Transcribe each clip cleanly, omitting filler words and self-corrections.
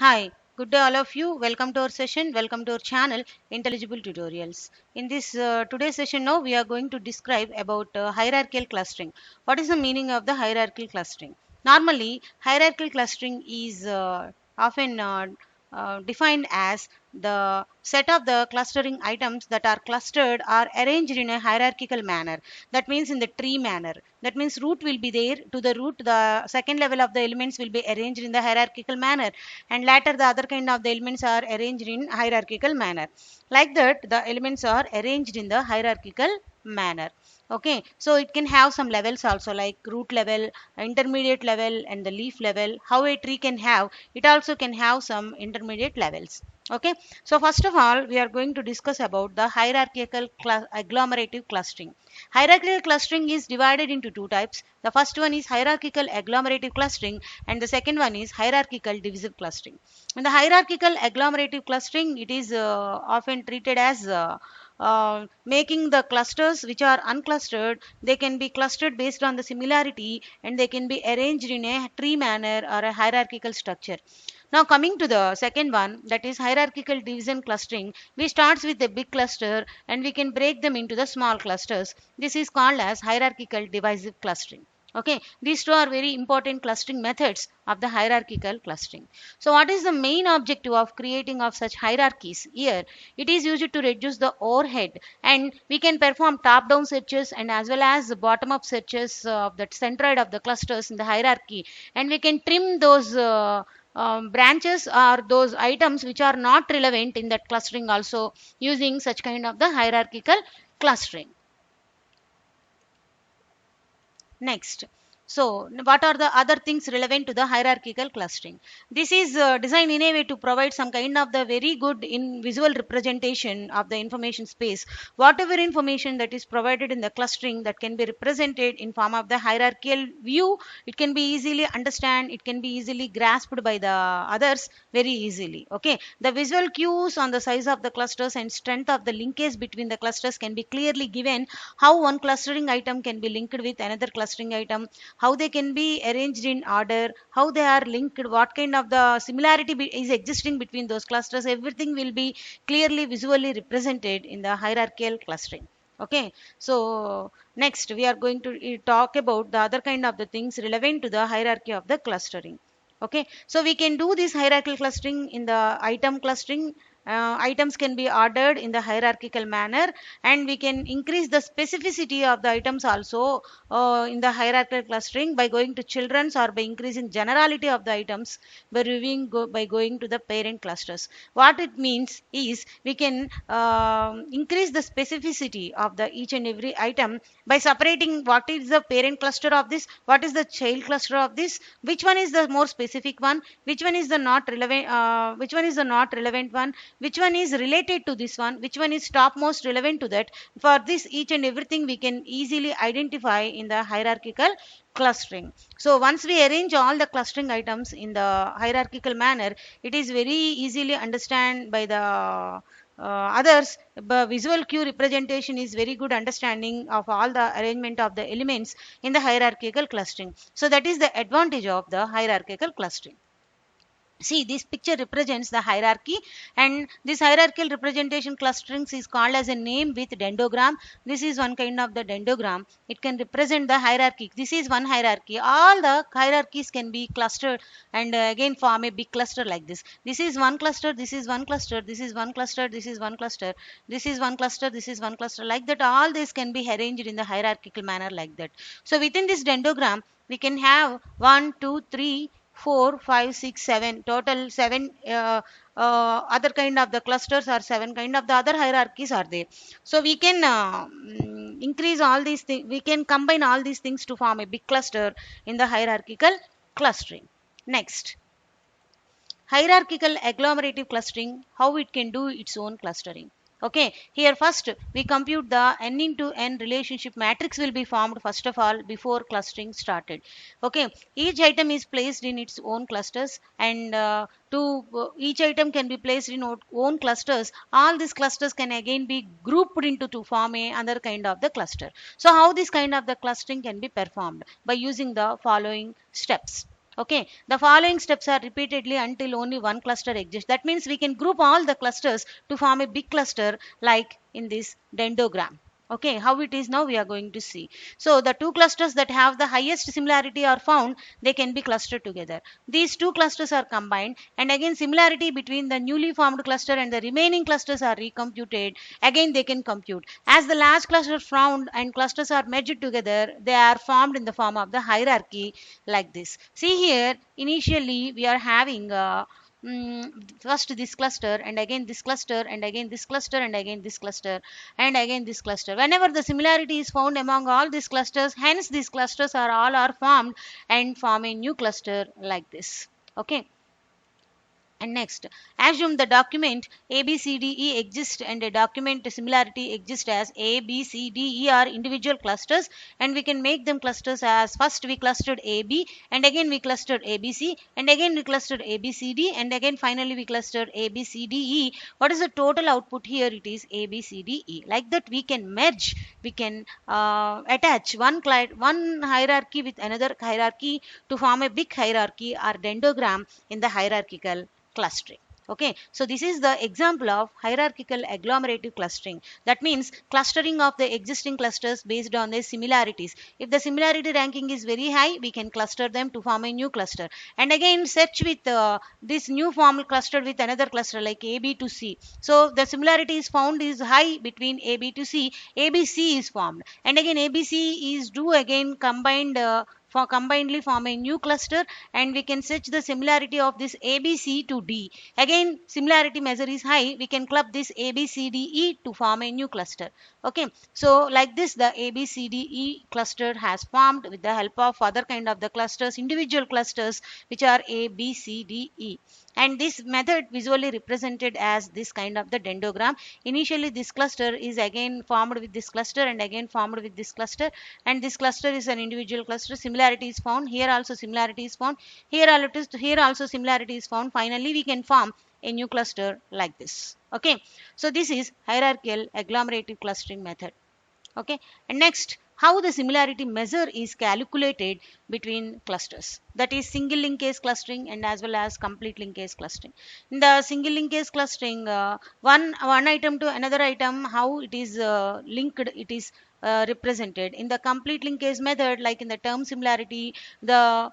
Hi, good day all of you. Welcome to our session. Welcome to our channel Intelligible Tutorials. In this today's session now we are going to describe about hierarchical clustering. What is the meaning of the hierarchical clustering? Normally, hierarchical clustering is often defined as the set of the clustering items that are clustered are arranged in a hierarchical manner. That means in the tree manner. That means root will be there. To the root, the second level of the elements will be arranged in the hierarchical manner, and later the other kind of the elements are arranged in hierarchical manner. Like that, the elements are arranged in the hierarchical manner. Okay, so it can have some levels also, like root level, intermediate level, and the leaf level. How a tree can have, it also can have some intermediate levels. Okay, so first of all we are going to discuss about the hierarchical agglomerative clustering. Hierarchical clustering is divided into two types. The first one is hierarchical agglomerative clustering, and the second one is hierarchical divisive clustering. In the hierarchical agglomerative clustering, it is often treated as making the clusters which are unclustered, they can be clustered based on the similarity, and they can be arranged in a tree manner or a hierarchical structure. Now coming to the second one, that is hierarchical division clustering, we starts with a big cluster and we can break them into the small clusters. This is called as hierarchical divisive clustering. Okay, these two are very important clustering methods of the hierarchical clustering. So what is the main objective of creating of such hierarchies? Here it is used to reduce the overhead, and we can perform top down searches and as well as bottom up searches of the centroid of the clusters in the hierarchy, and we can trim those branches or those items which are not relevant in that clustering also, using such kind of the hierarchical clustering. Next, so what are the other things relevant to the hierarchical clustering? This is designed in a way to provide some kind of the very good in visual representation of the information space. Whatever information that is provided in the clustering, that can be represented in form of the hierarchical view, it can be easily understand, it can be easily grasped by the others very easily. Okay, the visual cues on the size of the clusters and strength of the linkage between the clusters can be clearly given. How one clustering item can be linked with another clustering item, how they can be arranged in order, how they are linked, what kind of the similarity is existing between those clusters, everything will be clearly visually represented in the hierarchical clustering. Okay, so next we are going to talk about the other kind of the things relevant to the hierarchy of the clustering. Okay, so we can do this hierarchical clustering in the item clustering. Items can be ordered in the hierarchical manner, and we can increase the specificity of the items also in the hierarchical clustering by going to children's, or by increasing generality of the items by reviewing by going to the parent clusters. What it means is we can increase the specificity of the each and every item by separating what is the parent cluster of this, what is the child cluster of this, which one is the more specific one, which one is the not relevant, which one is the not relevant one, which one is related to this one, which one is top most relevant to that. For this each and everything we can easily identify in the hierarchical clustering. So once we arrange all the clustering items in the hierarchical manner, it is very easily understand by the others. But visual cue representation is very good understanding of all the arrangement of the elements in the hierarchical clustering. So that is the advantage of the hierarchical clustering. See, this picture represents the hierarchy, and this hierarchical representation clusterings is called as a name with dendrogram. This is one kind of the dendrogram. It can represent the hierarchy. This is one hierarchy. All the hierarchies can be clustered and again form a big cluster like this. This is one cluster, this is one cluster, this is one cluster, this is one cluster, this is one cluster, this is one cluster, like that. All this can be arranged in the hierarchical manner like that. So within this dendrogram, we can have 1, 2, 3, 4, 5, 6, 7, total 7 other kind of the clusters, or 7 kind of the other hierarchies are there. So we can increase all these things, we can combine all these things to form a big cluster in the hierarchical clustering. Next, hierarchical agglomerative clustering, how it can do its own clustering. Okay, here first we compute the n into n relationship matrix will be formed first of all before clustering started. Okay, each item is placed in its own clusters, and to each item can be placed in own clusters. All these clusters can again be grouped into to form a another kind of the cluster. So how this kind of the clustering can be performed? By using the following steps. Okay, the following steps are repeatedly until only one cluster exists. That means we can group all the clusters to form a big cluster like in this dendrogram. Okay, how it is now we are going to see. So the two clusters that have the highest similarity are found, they can be clustered together. These two clusters are combined, and again similarity between the newly formed cluster and the remaining clusters are recomputed. Again they can compute. As the large cluster found and clusters are merged together, they are formed in the form of the hierarchy like this. See here, initially we are having first this cluster and again this cluster and again this cluster and again this cluster and again this cluster. Whenever the similarity is found among all these clusters, hence these clusters are all are formed and form a new cluster like this. Okay. And next, assume the document ABCDE exists and a document similarity exists as ABCDE are individual clusters, and we can make them clusters as first we clustered AB and again we clustered ABC and again we clustered ABCD and again finally we clustered ABCDE. What is the total output here? It is ABCDE. Like that we can merge, we can attach one hierarchy with another hierarchy to form a big hierarchy or dendrogram in the hierarchical clustering. Okay, so this is the example of hierarchical agglomerative clustering. That means clustering of the existing clusters based on their similarities. If the similarity ranking is very high, we can cluster them to form a new cluster. And again, search with this new form clustered with another cluster like AB to C. So the similarity is found is high between AB to C. ABC is formed, and again ABC is do again combined. For combinedly form a new cluster, and we can search the similarity of this ABC to D. Again similarity measure is high, we can club this ABCDE to form a new cluster. Okay, so like this the ABCDE cluster has formed with the help of other kind of the clusters, individual clusters which are ABCDE, and this method visually represented as this kind of the dendrogram. Initially this cluster is again formed with this cluster and again formed with this cluster, and this cluster is an individual cluster. Similarity is found here, also similarity is found here also similarity is found. Finally we can form a new cluster like this. Okay, so this is hierarchical agglomerative clustering method. Okay, and next, how the similarity measure is calculated between clusters, that is single linkage clustering and as well as complete linkage clustering. In the single linkage clustering, one item to another item, how it is linked, it is represented. In the complete linkage method, like in the term similarity, the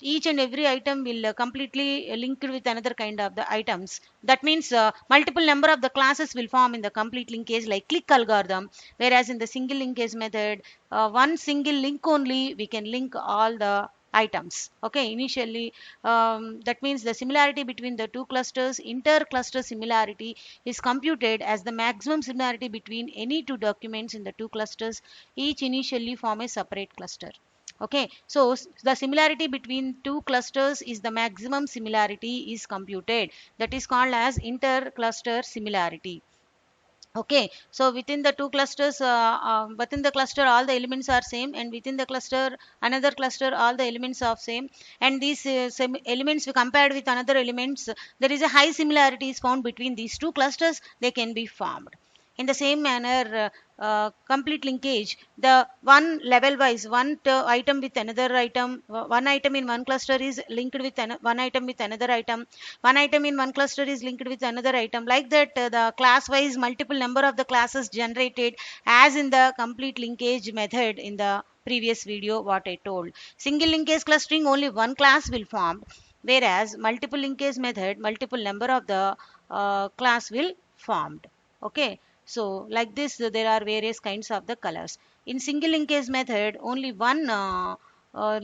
each and every item will completely linked with another kind of the items. That means multiple number of the classes will form in the complete linkage like click algorithm, whereas in the single linkage method, one single link only we can link all the items. Okay, initially that means the similarity between the two clusters, inter-cluster similarity, is computed as the maximum similarity between any two documents in the two clusters, each initially form a separate cluster. Okay, so the similarity between two clusters is the maximum similarity is computed, that is called as inter-cluster similarity. Okay, so within the two clusters, within the cluster all the elements are same, and within the cluster another cluster all the elements are same, and these elements we compared with another elements, there is a high similarity is found between these two clusters, they can be formed. In the same manner, complete linkage, the one level wise, item with another item, one item in one cluster is linked with one item with another item, one item in one cluster is linked with another item. Like that, the class wise multiple number of the classes generated as in the complete linkage method in the previous video what I told. Single linkage clustering, only one class will form, whereas multiple linkage method, multiple number of the class will formed. Okay, so like this, there are various kinds of the colors. In single linkage method, only uh,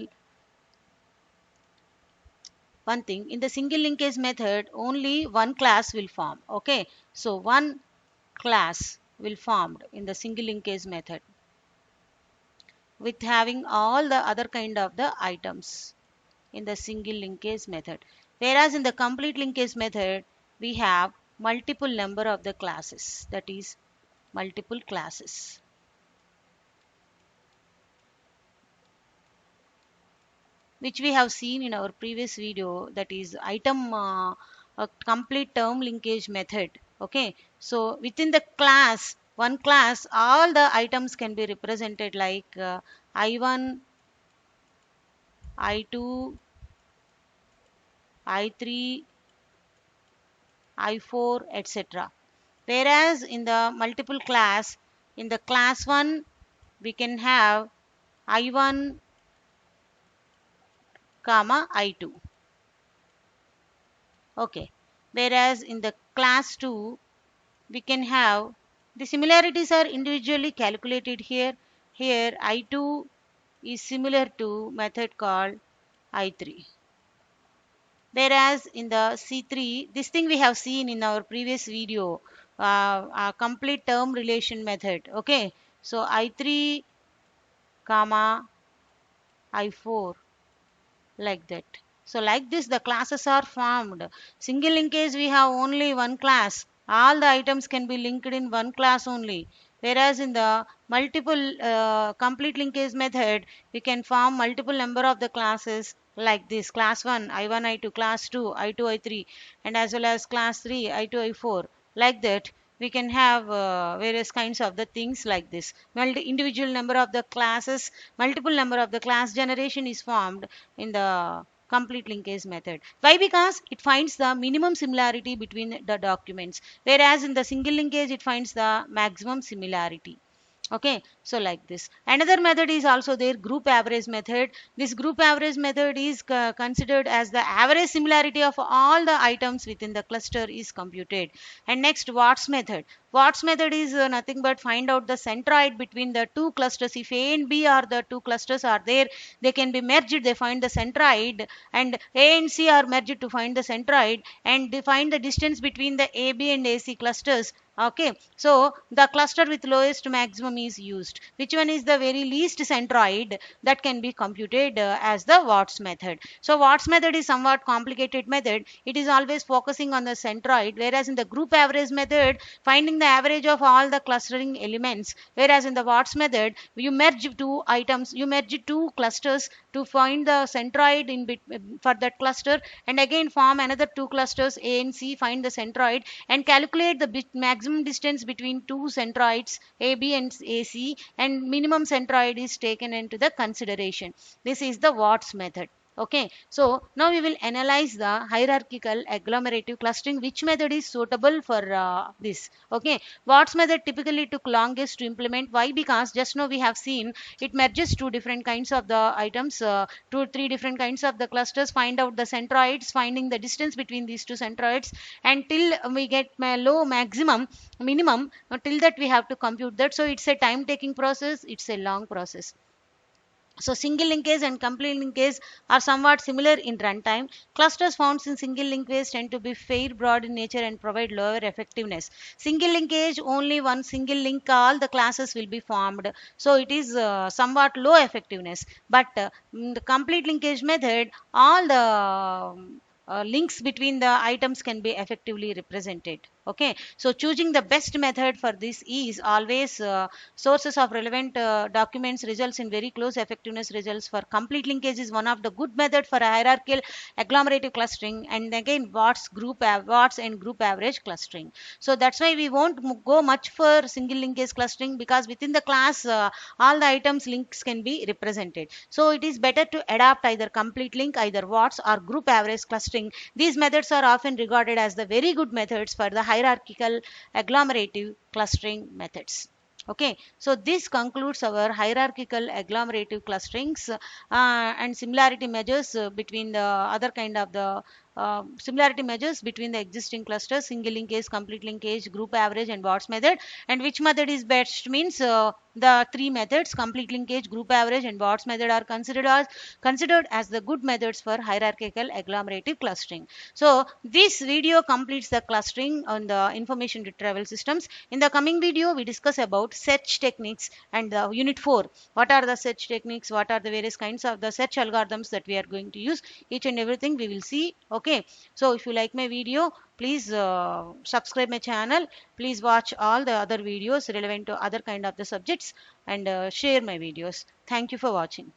one thing, in the single linkage method, only one class will form. Okay, so one class will formed in the single linkage method with having all the other kind of the items in the single linkage method, whereas in the complete linkage method we have multiple number of the classes, that is multiple classes, which we have seen in our previous video, that is item a complete term linkage method. Okay, so within the class, one class, all the items can be represented like I1, I2, I3, I4, etc. Whereas in the multiple class, in the class 1, we can have I1, comma I2. Okay. Whereas in the class 2, we can have the similarities are individually calculated here. Here I2 is similar to method called I3. Whereas in the C3, this thing we have seen in our previous video, a complete term relation method. Okay, so I3, comma I4, like that. So like this the classes are formed. Single linkage we have only one class. All the items can be linked in one class only. Whereas in the multiple complete linkage method, we can form multiple number of the classes like this. Class 1, I1, I2, class 2, I2, I3, and as well as class 3, I2, I4. Like that we can have various kinds of the things like this. Individual number of the classes, multiple number of the class generation is formed in the complete linkage method. Why? Because it finds the minimum similarity between the documents, whereas in the single linkage it finds the maximum similarity. Okay, so like this. Another method is also there, group average method. This group average method is considered as the average similarity of all the items within the cluster is computed. And next, Watts method. Watts method is nothing but find out the centroid between the two clusters. If A and B are the two clusters are there, they can be merged. They find the centroid, and A and C are merged to find the centroid, and they find the distance between the AB and AC clusters. Okay, so the cluster with lowest maximum is used. Which one is the very least centroid? That can be computed as the Watts method. So Watts method is somewhat complicated method. It is always focusing on the centroid, whereas in the group average method, finding the average of all the clustering elements. Whereas in the Watts method, you merge two items, you merge two clusters to find the centroid in for that cluster, and again form another two clusters A and C, find the centroid, and calculate the maximum distance between two centroids AB and AC, and minimum centroid is taken into the consideration. This is the Watts method. Okay, so now we will analyze the hierarchical agglomerative clustering, which method is suitable for this. Okay, Watts method typically took longest to implement. Why? Because just now we have seen it merges two different kinds of the items, two three different kinds of the clusters, find out the centroids, finding the distance between these two centroids, until we get low maximum minimum, till that we have to compute that. So it's a time taking process, it's a long process. So single linkage and complete linkage are somewhat similar in runtime. Clusters found in single linkage tend to be fair broad in nature and provide lower effectiveness. Single linkage, only one single link, all the classes will be formed. So it is somewhat low effectiveness. But in the complete linkage method, all the links between the items can be effectively represented. Okay, so choosing the best method for this is always sources of relevant documents results in very close effectiveness results. For complete linkage is one of the good method for hierarchical agglomerative clustering, and again Watts and group average clustering. So that's why we won't go much for single linkage clustering, because within the class all the items links can be represented. So it is better to adapt either complete link, either Watts or group average clustering. These methods are often regarded as the very good methods for the hierarchical agglomerative clustering methods. Okay, so this concludes our hierarchical agglomerative clusterings and similarity measures between the other kind of the similarity measures between the existing clusters, single linkage, complete linkage, group average, and Watts method. And which method is best means the three methods, complete linkage, group average, and Watts method, are considered as the good methods for hierarchical agglomerative clustering. So this video completes the clustering on the information retrieval systems. In the coming video, we discuss about search techniques and the unit 4. What are the search techniques? What are the various kinds of the search algorithms that we are going to use? Each and everything we will see. Okay. So if you like my video, please subscribe my channel. Please watch all the other videos relevant to other kind of the subjects, and share my videos. Thank you for watching.